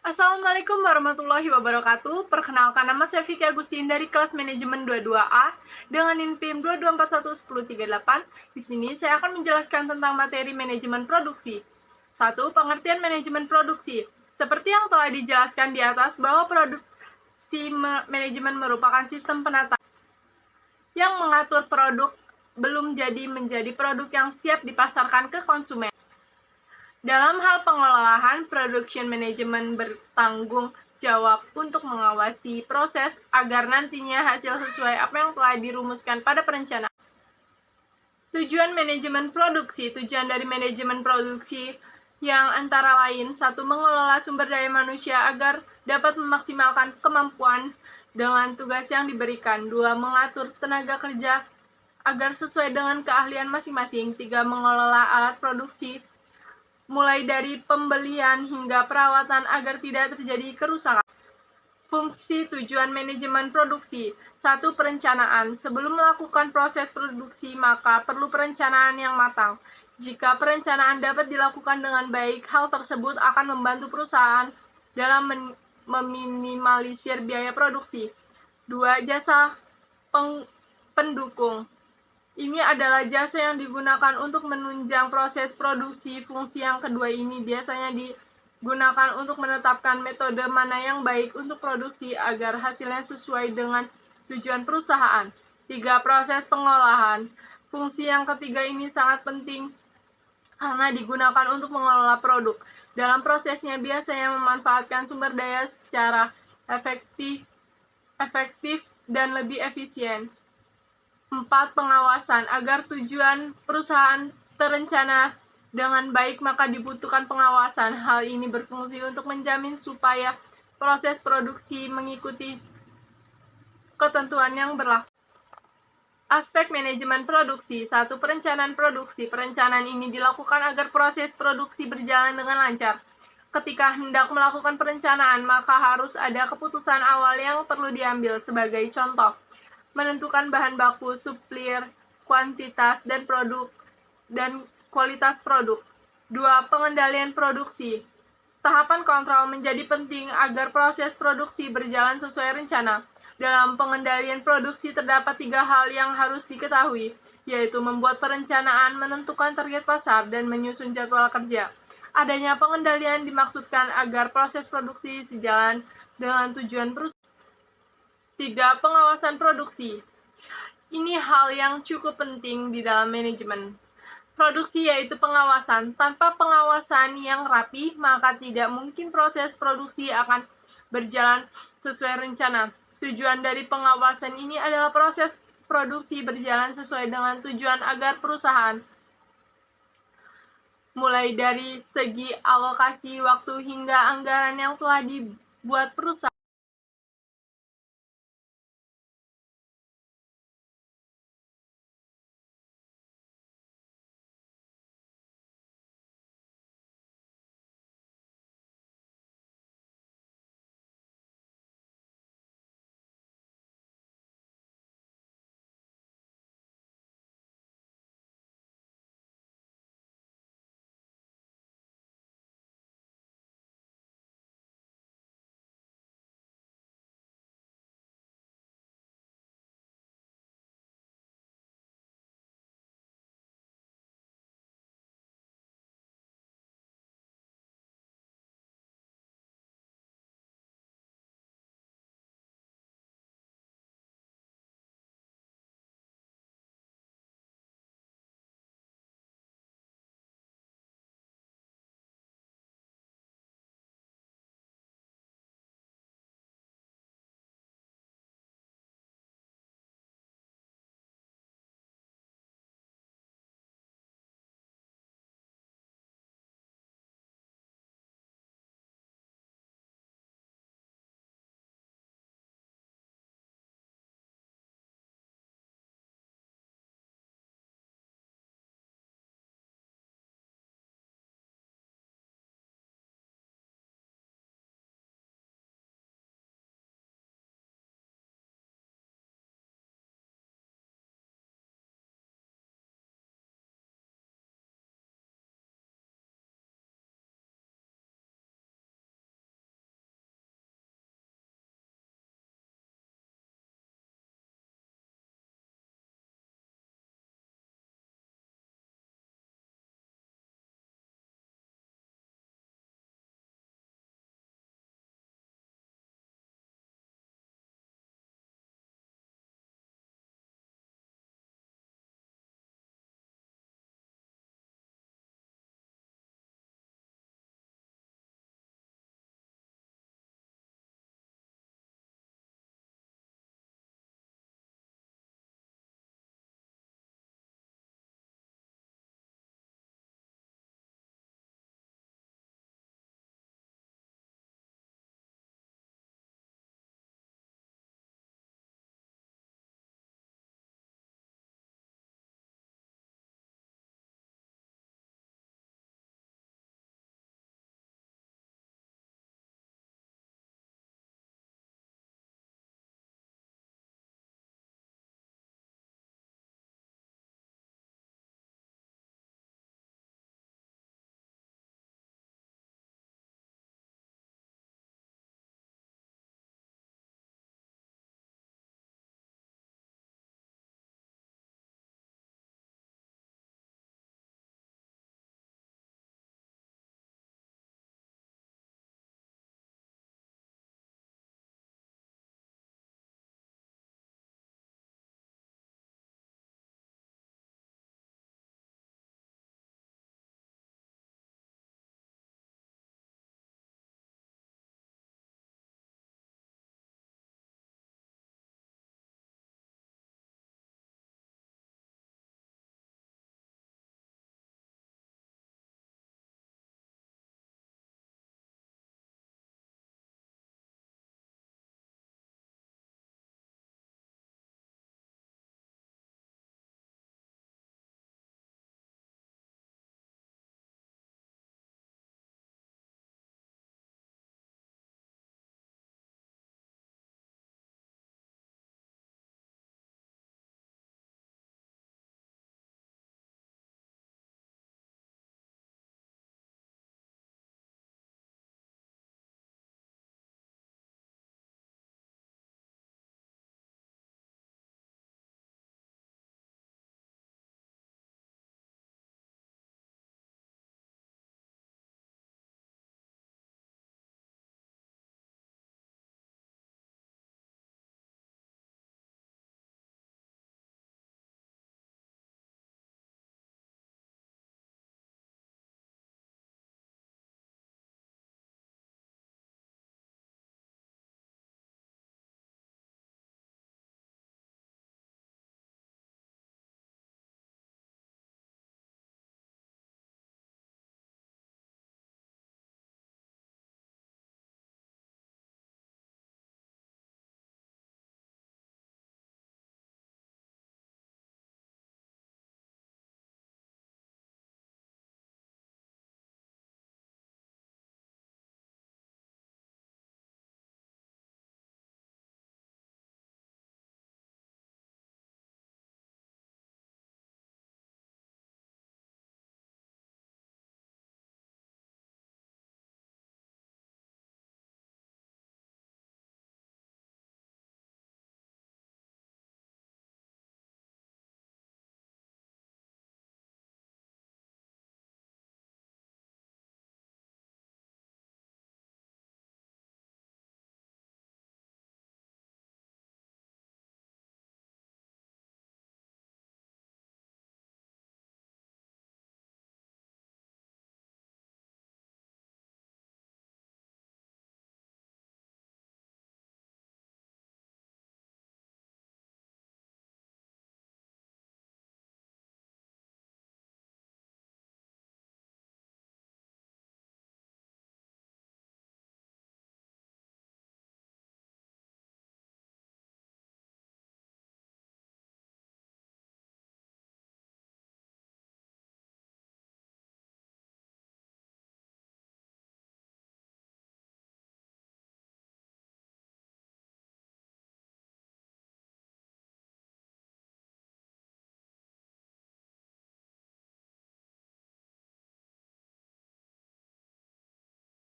Assalamualaikum warahmatullahi wabarakatuh. Perkenalkan, nama saya Vicky Agustin dari kelas manajemen 22A dengan NIM 22411038. Di sini saya akan menjelaskan tentang materi manajemen produksi. 1. Pengertian manajemen produksi. Seperti yang telah dijelaskan di atas bahwa produksi manajemen merupakan sistem penataan yang mengatur produk belum jadi menjadi produk yang siap dipasarkan ke konsumen. Dalam hal pengolahan, production management bertanggung jawab untuk mengawasi proses agar nantinya hasil sesuai apa yang telah dirumuskan pada perencanaan. Tujuan manajemen produksi. Tujuan dari manajemen produksi yang antara lain: 1. Mengelola sumber daya manusia agar dapat memaksimalkan kemampuan dengan tugas yang diberikan. 2. Mengatur tenaga kerja agar sesuai dengan keahlian masing-masing. 3. Mengelola alat produksi mulai dari pembelian hingga perawatan agar tidak terjadi kerusakan. Fungsi tujuan manajemen produksi. 1. Perencanaan. Sebelum melakukan proses produksi, maka perlu perencanaan yang matang. Jika perencanaan dapat dilakukan dengan baik, hal tersebut akan membantu perusahaan dalam meminimalisir biaya produksi. 2. Jasa pendukung. Ini adalah jasa yang digunakan untuk menunjang proses produksi. Fungsi yang kedua ini biasanya digunakan untuk menetapkan metode mana yang baik untuk produksi agar hasilnya sesuai dengan tujuan perusahaan. 3. Proses pengolahan. Fungsi yang ketiga ini sangat penting karena digunakan untuk mengelola produk. Dalam prosesnya biasanya memanfaatkan sumber daya secara efektif dan lebih efisien. 4. Pengawasan. Agar tujuan perusahaan terencana dengan baik, maka dibutuhkan pengawasan. Hal ini berfungsi untuk menjamin supaya proses produksi mengikuti ketentuan yang berlaku. Aspek manajemen produksi. 1. Perencanaan produksi. Perencanaan ini dilakukan agar proses produksi berjalan dengan lancar. Ketika hendak melakukan perencanaan, maka harus ada keputusan awal yang perlu diambil. Sebagai contoh, menentukan bahan baku, supplier, kuantitas, dan kualitas produk. 2. Pengendalian produksi. Tahapan kontrol menjadi penting agar proses produksi berjalan sesuai rencana. Dalam pengendalian produksi terdapat 3 hal yang harus diketahui, yaitu membuat perencanaan, menentukan target pasar, dan menyusun jadwal kerja. Adanya pengendalian dimaksudkan agar proses produksi sejalan dengan tujuan perusahaan. 3. Pengawasan produksi. Ini hal yang cukup penting di dalam manajemen produksi, yaitu pengawasan. Tanpa pengawasan yang rapi, maka tidak mungkin proses produksi akan berjalan sesuai rencana. Tujuan dari pengawasan ini adalah proses produksi berjalan sesuai dengan tujuan agar perusahaan, mulai dari segi alokasi waktu hingga anggaran yang telah dibuat perusahaan,